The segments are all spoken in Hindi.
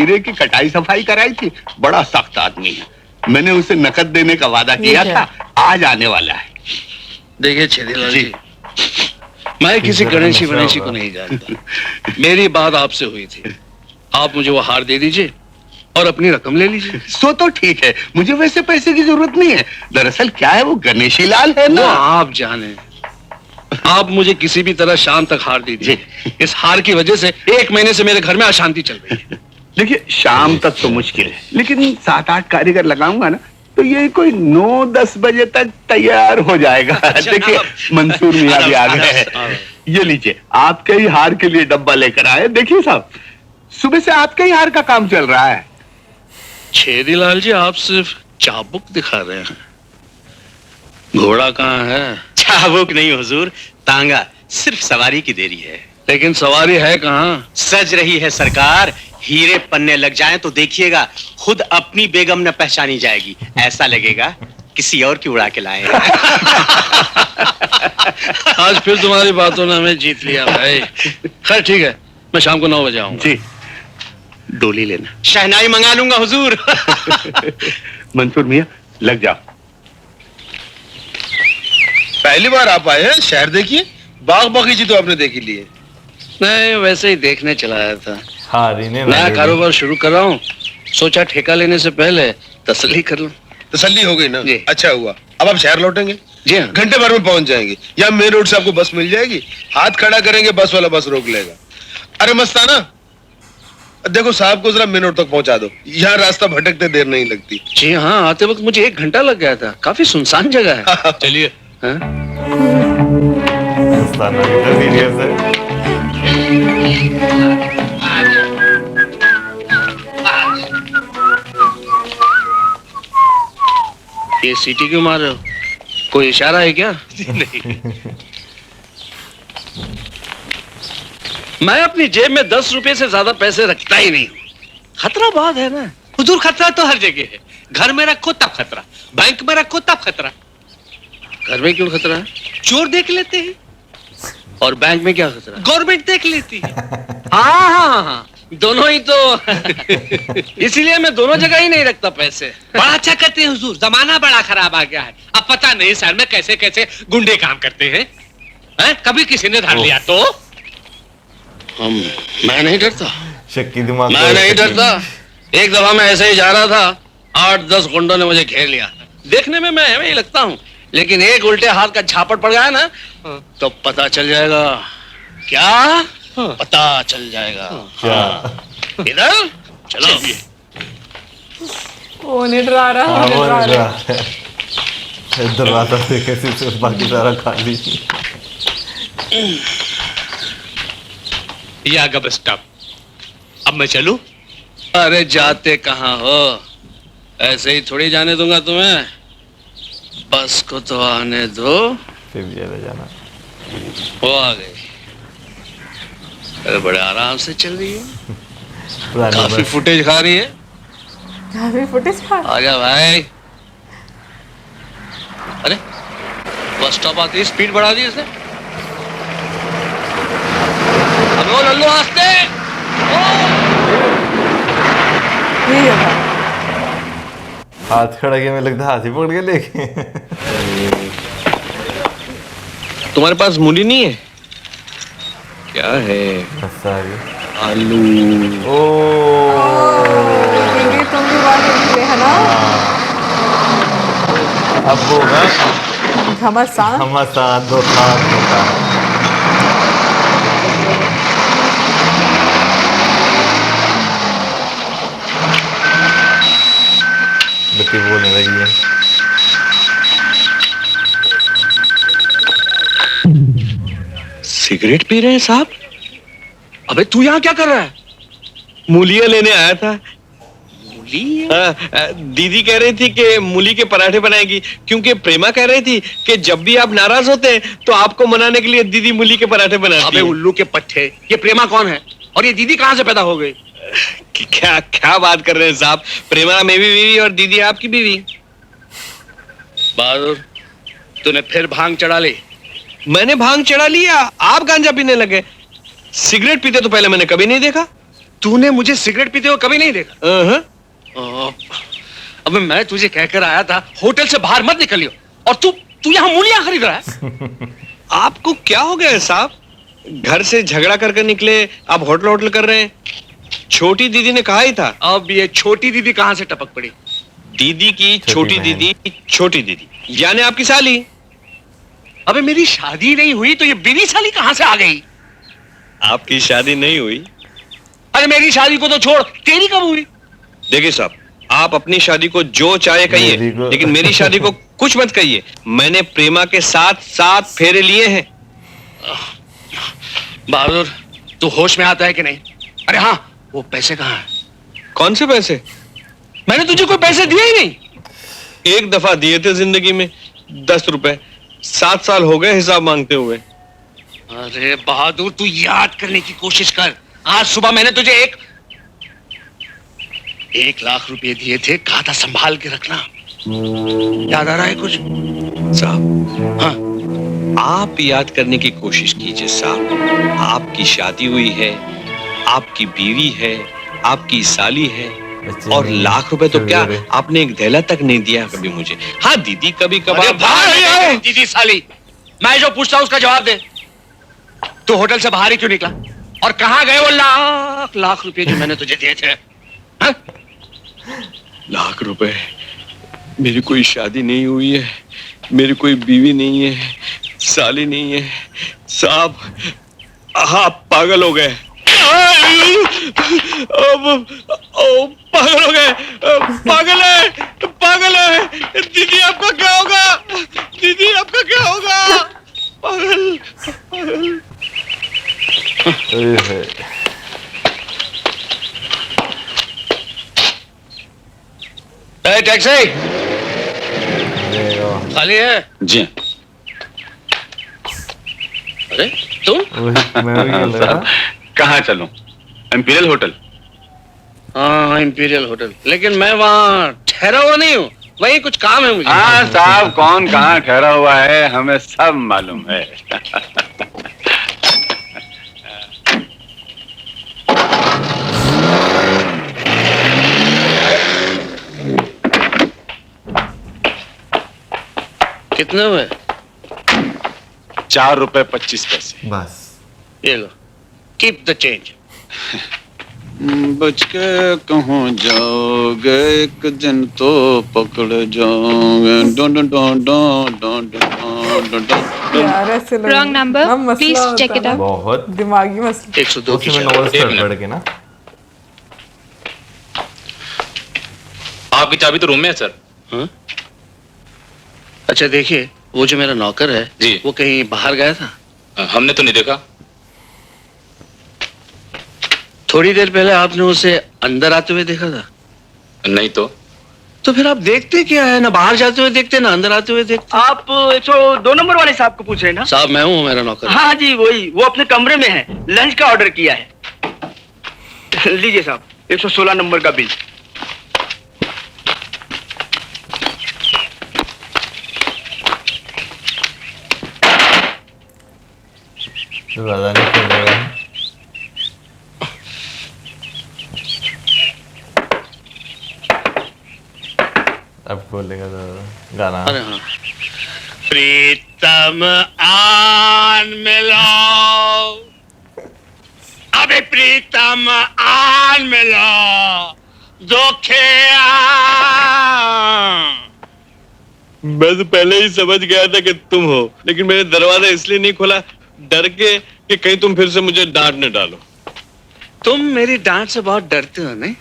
हीरे की कटाई सफाई कराई थी, बड़ा सख्त आदमी है। मैंने उसे नकद देने का वादा किया था, आज आने वाला है। देखिए छेदीलाल जी, मैं किसी गणेशी वणेशी को नहीं जानता। मेरी बात आपसे हुई थी, आप मुझे वो हार दे दीजिए और अपनी रकम ले लीजिए। सो तो ठीक है, मुझे वैसे पैसे की जरूरत नहीं है। दरअसल क्या है, वो गणेशी लाल है ना। वो आप जाने, आप मुझे किसी भी तरह शाम तक हार दीजिए। इस हार की वजह से 1 महीने से मेरे घर में अशांति चल रही है। देखिए शाम तक तो मुश्किल है, लेकिन 7-8 कारीगर लगाऊंगा ना, तो ये कोई 9-10 बजे तक तैयार हो जाएगा। देखिए मंसूर मियां भी आ गए हैं। ये लीजिए, आपके ही हार के लिए डब्बा लेकर आए। देखिए साहब, सुबह से आपके ही हार का काम चल रहा है। छेदीलाल जी, आप सिर्फ चाबुक दिखा रहे हैं, घोड़ा कहाँ है? चाबुक नहीं हुजूर, तांगा। सिर्फ सवारी की देरी है। लेकिन सवारी है कहाँ? सज रही है सरकार। हीरे पन्ने लग जाएं तो देखिएगा, खुद अपनी बेगम न पहचानी जाएगी। ऐसा लगेगा किसी और की उड़ा के लाए हैं। आज फिर तुम्हारी बातों ने हमें जीत लिया भाई। खैर ठीक है, मैं शाम को 9 बजे आऊंगा। जी, डोली लेना। शहनाई मंगा लूंगा हुजूर। मंसूर मियां लग जाओ। पहली बार आप आए हैं, शहर देखिए। बाग बगीचे तो आपने देख ही लिए। नहीं, वैसे ही देखने चला आया था। हाँ, नया कारोबार शुरू कर रहा हूँ, सोचा ठेका लेने से पहले तसल्ली कर लूं। तसल्ली हो गई ना? जी। अच्छा हुआ। अब आप शहर लौटेंगे? जी हाँ। घंटे भर में पहुंच जाएंगे। या मेन रोड से आपको बस मिल जाएगी, हाथ खड़ा करेंगे, बस वाला बस रोक लेगा। अरे मस्ताना, देखो साहब को जरा मेन रोड तक पहुंचा दो, यहाँ रास्ता भटकते देर नहीं लगती। जी हाँ, आते वक्त मुझे 1 घंटा लग गया था, काफी सुनसान जगह है। चलिए। ये सीटी क्यों मार रहे हो? कोई इशारा है क्या? नहीं। मैं अपनी जेब में 10 रुपए से ज्यादा पैसे रखता ही नहीं। खतरा बहुत है ना। हुजूर खतरा तो हर जगह है। घर में रखो तब खतरा, बैंक में रखो तब खतरा। घर में क्यों खतरा है? चोर देख लेते हैं और बैंक में क्या खतरा है? गवर्नमेंट देख लेती है। हाँ, दोनों ही तो। इसीलिए मैं दोनों जगह ही नहीं रखता पैसे। बड़ा अच्छा करते हैं हुजूर, जमाना बड़ा खराब आ गया है। अब पता नहीं शहर में कैसे कैसे गुंडे काम करते हैं। कभी किसी ने धर लिया तो मैं नहीं डरता। शक्की दिमाग। मैं नहीं डरता। एक दफा मैं ऐसे ही जा रहा था, 8-10 गुंडों ने मुझे घेर लिया। देखने में मैं ऐਵੇਂ ही लगता हूँ, लेकिन एक उल्टे हाथ का झापट पड़ गया ना, तो पता चल जाएगा। क्या? पता चल जाएगा। क्या? इधर चलो। वो नहीं डरा रहा, हाँ, वो वो नहीं डरा नहीं रहा। डरा। दरवाजा से कैसे सिर्फ बाकी सारा खाली। या गब स्टॉप। अब मैं चलूं? अरे जाते कहाँ हो? ऐसे ही थोड़ी जाने दूंगा तुम्हें। बस को तो आने दो। फिर भी चले जाना। वो आ गई। अरे बड़े आराम से चल रही है, पुरानी काफी बस। फुटेज खा रही है। काफी फुटेज खा। आजा भाई। अरे बस स्टॉप आती है, स्पीड बढ़ा दी इसने। अब वो लल्लू आस्ते। यही होगा। हाथ खड़ा किया, मैं लगता हाथ ही पकड़ के लेके। तुम्हारे पास मूली नहीं है? क्या है? सारी आलू। ओ क्योंकि तुम भी बात करते है ना। अब वो ना घमासान। घमासान दो खान होता है। बत्ती बोलने लगी है। सिगरेट पी रहे हैं साहब? अबे तू यहाँ क्या कर रहा है? मूलियां लेने आया था। मूली? दीदी कह रही थी कि मूली के पराठे बनाएगी, क्योंकि प्रेमा कह रही थी कि जब भी आप नाराज होते हैं तो आपको मनाने के लिए दीदी मूली के पराठे बनाती अबे है। उल्लू के पट्टे, ये प्रेमा कौन है और ये दीदी कहाँ से पैदा हो गई? क्या क्या बात कर रहे हैं साहब? प्रेमा मेरी बीवी और दीदी आपकी बीवी। बहादुर, तूने फिर भांग चढ़ा ली। मैंने भांग चढ़ा लिया, आप गांजा पीने लगे। सिगरेट पीते तो पहले मैंने कभी नहीं देखा। तूने मुझे सिगरेट पीते हुए कभी नहीं देखा। अब मैं तुझे कहकर आया था होटल से बाहर मत निकलियो, और तू यहाँ मूलियां खरीद रहा है। आपको क्या हो गया है साहब? घर से झगड़ा करके निकले, आप होटल होटल कर रहे हैं। छोटी दीदी ने कहा ही था। अब ये छोटी दीदी कहाँ से टपक पड़ी? दीदी की छोटी बहन। दीदी, छोटी दीदी यानी आपकी साली। अबे मेरी शादी नहीं हुई तो ये बीवी साली कहाँ से आ गई? आपकी शादी नहीं हुई? अरे मेरी शादी को तो छोड़, तेरी कब हुई? देखिए साहब, आप अपनी शादी को जो चाहे कहिए, मेरी को- लेकिन मेरी शादी को कुछ मत कहिए। मैंने प्रेमा के साथ 7 फेरे लिए हैं। बहादुर, तू होश में आता है कि नहीं? अरे हाँ, वो पैसे कहाँ हैं? कौन से पैसे? मैंने तुझे कोई पैसे दिए ही नहीं। एक दफा दिए थे जिंदगी में, 10 रुपए। 7 साल हो गए हिसाब मांगते हुए। अरे बहादुर, तू याद करने की कोशिश कर। आज सुबह मैंने तुझे 1 लाख रुपए दिए थे, कहा था संभाल के रखना। याद आ रहा है कुछ? साहब, हाँ, आप याद करने की कोशिश कीजिए साहब। आपकी शादी हुई है, आपकी बीवी है, आपकी साली है, बच्चे और नहीं, लाख रुपए तो चल क्या, रहे। आपने एक धेला तक नहीं दिया कभी मुझे। हाँ, दीदी कभी अरे कभार। भाई, दीदी साली, मैं जो पूछता हूं उसका जवाब दे। तू होटल से बाहर ही क्यों निकला? और कहाँ गए वो लाख रुपए जो मैंने तुझे दिए थे? हाँ? लाख रुपए? मेरी कोई शादी नहीं हुई है, मेरी कोई बीवी नहीं है, साली नहीं है साहब। आप पागल हो गए। पागल हो गए। पागल है। दीदी आपका क्या होगा? दीदी आपका क्या होगा? पागल। ओए होए। ए, टैक्सी अरे वाह। खाली है? जी अरे तुम? वही मैं भी बोल रहा था। कहाँ चलूं? Imperial hotel? हाँ, इंपीरियल होटल, लेकिन मैं वहाँ ठहरा हुआ नहीं हूँ, वहीं कुछ काम है मुझे। हाँ साहब, कौन कहाँ ठहरा हुआ है हमें सब मालूम है। कितने हुए? 4 रुपए 25 पैसे। बस ये लो, कीप द चेंज। बच के कहाँ जाओगे, एक दिन तो पकड़ जाओगे। डों डों डों डों डों डों डों डों। यार ऐसे लोग Wrong number. ना मसला Please होता check है it ना, out. बहुत। दिमागी मसला। 102 की उसमें शर्त। नॉवेल्स एक पढ़ मिनट। पढ़ के ना। आपकी चाबी तो रूम में है सर। हाँ? अच्छा देखिए, वो जो मेरा नौकर है जी। वो कहीं बाहर गया था? हमने तो नहीं देखा। थोड़ी देर पहले आपने उसे अंदर आते हुए देखा था? नहीं तो फिर आप देखते क्या है? ना बाहर जाते हुए देखते, ना अंदर आते हुए देखते। आप 102 नंबर वाले साहब को पूछ रहे हैं ना? साहब मैं हूँ, मेरा नौकर। हाँ जी, वही, वो अपने कमरे में है, लंच का ऑर्डर किया है। लीजिए साहब, 116 नंबर का बिल। तो ज्यादा नहीं खेल रहा है। अब खोलेगा तो गाना। अरे हाँ। प्रीतम आन मिलो, अबे प्रीतम आन मिलो, धोखे मैं तो पहले ही समझ गया था कि तुम हो, लेकिन मैंने दरवाजा इसलिए नहीं खोला, डर के कि कहीं तुम फिर से मुझे डांट न डालो। तुम मेरी डांट से बहुत डरते हो नहीं?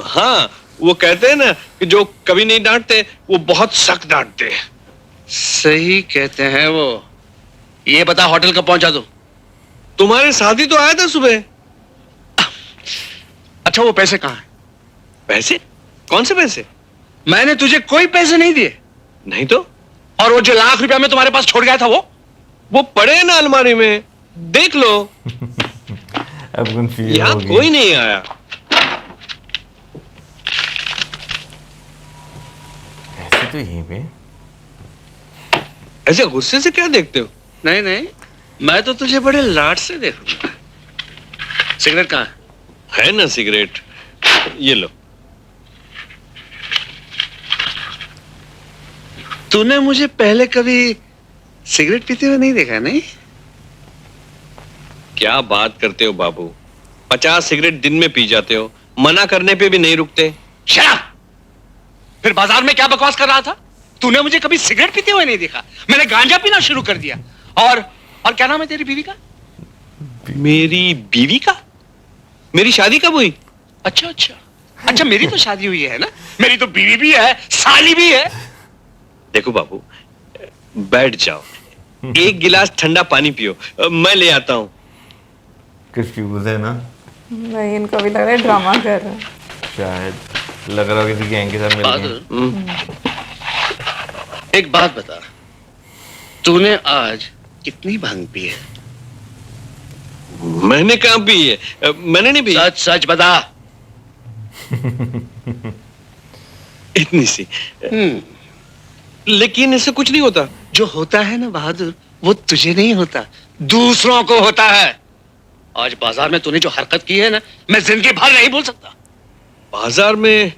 हाँ, वो कहते हैं ना कि जो कभी नहीं डांटते वो बहुत सख्त डांटते हैं। सही कहते हैं वो। ये बता, होटल कब पहुंचा दो? तुम्हारे साथ ही तो आया था सुबह। अच्छा, वो पैसे कहाँ हैं? पैसे? कौन से पैसे? मैंने तुझे कोई पैसे नहीं दिए। नहीं तो? और वो जो लाख रुपया मैं तुम्हारे पास छोड़ गया था वो पड़े हैं ना अलमारी में, देख लो। अब कंफ्यूज यहाँ होगी। कोई नहीं आया। ऐसे तो यहीं पे। ऐसे गुस्से से क्या देखते हो? नहीं, मैं तो तुझे बड़े लाड से देखूंगा। सिगरेट कहाँ है? है ना सिगरेट, ये लो। तूने मुझे पहले कभी सिगरेट पीते हुए नहीं देखा, नहीं? क्या बात करते हो बाबू, 50 सिगरेट दिन में पी जाते हो, मना करने पे भी नहीं रुकते। शराब! फिर बाजार में क्या बकवास कर रहा था? तूने मुझे कभी सिगरेट पीते हुए नहीं देखा। मैंने गांजा पीना शुरू कर दिया। और क्या नाम है तेरी बीवी का? मेरी बीवी का? मेरी शादी कब हुई? अच्छा अच्छा अच्छा, मेरी तो शादी हुई है ना, मेरी तो बीवी भी है, साली भी है। देखो बाबू, बैठ जाओ, एक गिलास ठंडा पानी पियो, मैं ले आता हूँ। कंफ्यूज है ना नहीं, इनको भी लग रहा है ड्रामा कर रहे हैं। शायद लग रहा हो किसी गैंग के साथ मिल गए। एक बात बता, तूने आज कितनी भांग पी है? मैंने कहाँ पी है? मैंने नहीं पी। सच सच बता। इतनी सी। लेकिन इससे कुछ नहीं होता। जो होता है ना बहादुर, वो तुझे नहीं होता, दूसरों को होता है। आज बाजार में तूने जो हरकत की है ना, मैं जिंदगी भर नहीं भूल सकता। बाजार में?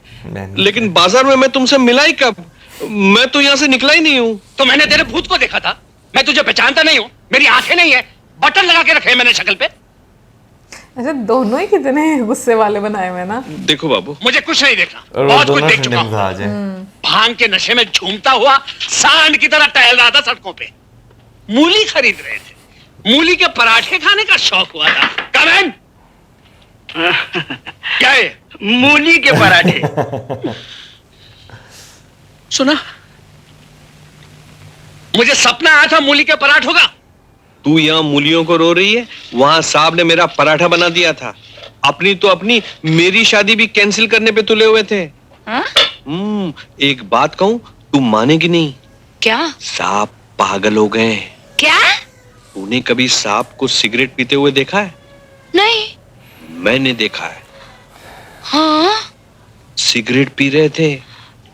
लेकिन बाजार में मैं तुमसे मिला ही कब? मैं तो यहाँ से निकला ही नहीं हूँ। तो मैंने तेरे भूत को देखा था, मैं तुझे पहचानता नहीं हूँ, मेरी आंखें नहीं है, बटन लगा के रखे हैं मैंने शक्ल पे। अच्छा, दोनों ही कितने गुस्से वाले बनाए हुए ना। देखो बाबू, मुझे कुछ नहीं देखना, और वो बहुत कुछ दोनों देख ठंडे चुका हूँ। मिजाज हैं। भांग के नशे में झूमता हुआ सांड की तरह टहल रहा था सड़कों पे। मूली खरीद रहे थे, मूली के पराठे खाने का शौक हुआ था। कमेन क्या है? मूली के पराठे। सुना, मुझे सपना आया था मूली के पराठों का। तू यहाँ मूलियों को रो रही है, वहां साहब ने मेरा पराठा बना दिया था। अपनी तो अपनी, मेरी शादी भी कैंसिल करने पे तुले हुए थे। एक बात कहूं, तू मानेगी नहीं। क्या? साहब पागल हो गए। क्या? तूने कभी साहब को सिगरेट पीते हुए देखा है? नहीं। मैंने देखा है। हाँ? सिगरेट पी रहे थे।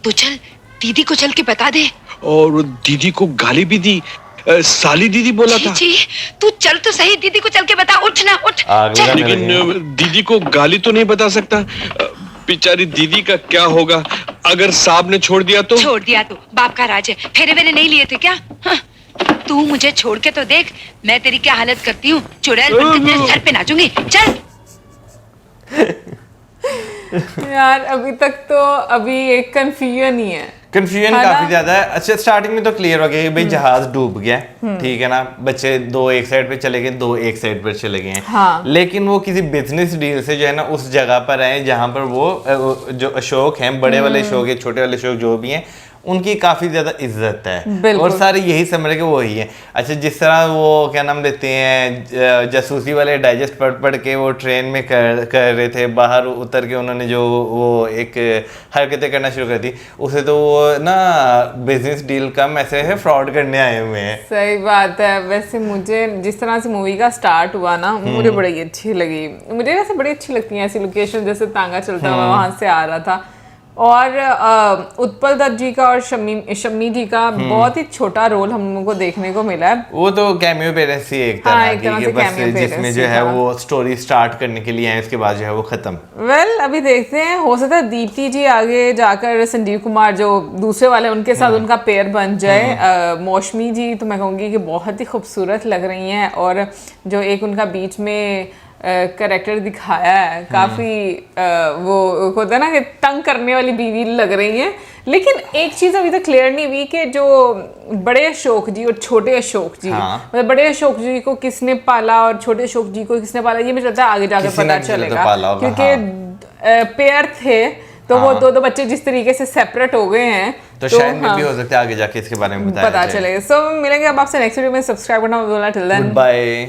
तो चल दीदी को चल के बता दे। और दीदी को गाली भी दी, साली दीदी बोला था। जी, तू चल तो सही, दीदी को चल के बता। उठ ना, उठ चल। लेकिन दीदी को गाली तो नहीं बता सकता, बेचारी दीदी का क्या होगा अगर साहब ने छोड़ दिया तो? छोड़ दिया तो बाप का राज है। फेरे वेरे नहीं लिए थे क्या? हाँ। तू मुझे छोड़ के तो देख, मैं तेरी क्या हालत करती हूँ। चुड़ैल बनके तेरे सर पे नाचूंगी। चल। यार अभी एक कंफ्यूजन ही है। कंफ्यूजन है काफी ना? ज्यादा है। अच्छा, स्टार्टिंग में तो क्लियर हो गया कि भाई जहाज डूब गया, ठीक है ना, बच्चे दो एक साइड पे चले गए, दो एक साइड पर चले गए हैं। हाँ। लेकिन वो किसी बिजनेस डील से जो है ना उस जगह पर आए जहां पर वो जो अशोक हैं, बड़े वाले अशोक है, छोटे वाले अशोक जो भी हैं, उनकी काफी ज्यादा इज्जत है और सारे यही समझ रहे कि वो ही है। अच्छा, जिस तरह वो क्या नाम लेते हैं, जासूसी वाले डाइजेस्ट पढ़ के वो ट्रेन में कर रहे थे, बाहर उतर के उन्होंने जो वो एक हरकतें करना शुरू कर दी, उसे तो वो ना बिजनेस डील कम ऐसे है फ्रॉड करने आए हुए हैं। सही बात है। वैसे मुझे जिस तरह से मूवी का स्टार्ट हुआ ना, मुझे बड़ी अच्छी लगी। मुझे वैसे बड़ी अच्छी लगती है ऐसी लोकेशन, जैसे तांगा चलता हुआ वहां से आ रहा था। और उत्पल दत्त जी का और शम्मी जी का बहुत ही छोटा रोल हम लोगों को देखने को मिला है। वो तो कैमियो पेरेंट्स ही एक हाँ, तरह की, बस जिसमें जो है वो स्टोरी स्टार्ट करने के लिए आए, उसके बाद जो है वो खत्म। वेल, अभी देखते हैं, हो सकता है दीप्ति जी आगे जाकर संजीव कुमार जो दूसरे वाले उनके साथ उनका पेयर बन जाए। मौसमी जी तो मैं कहूँगी कि बहुत ही खूबसूरत लग रही हैं, और जो एक उनका बीच में कैरेक्टर दिखाया है, काफी वो होता है ना कि तंग करने वाली बीवी लग रही है। लेकिन एक चीज अभी तक क्लियर नहीं हुई कि जो बड़े अशोक जी और छोटे अशोक जी, मतलब बड़े अशोक जी को किसने पाला और छोटे अशोक जी को किसने पाला, ये मुझे लगता है आगे जाकर पता चलेगा। क्योंकि पेयर थे तो वो दो बच्चे जिस तरीके से सेपरेट हो गए हैं, तो शायद भी हो सकता है आगे जाके इसके बारे में पता चलेगा। सो मिलेंगे अब आपसे नेक्स्ट वीडियो में। सब्सक्राइब करना मत भूलना। Till then, bye.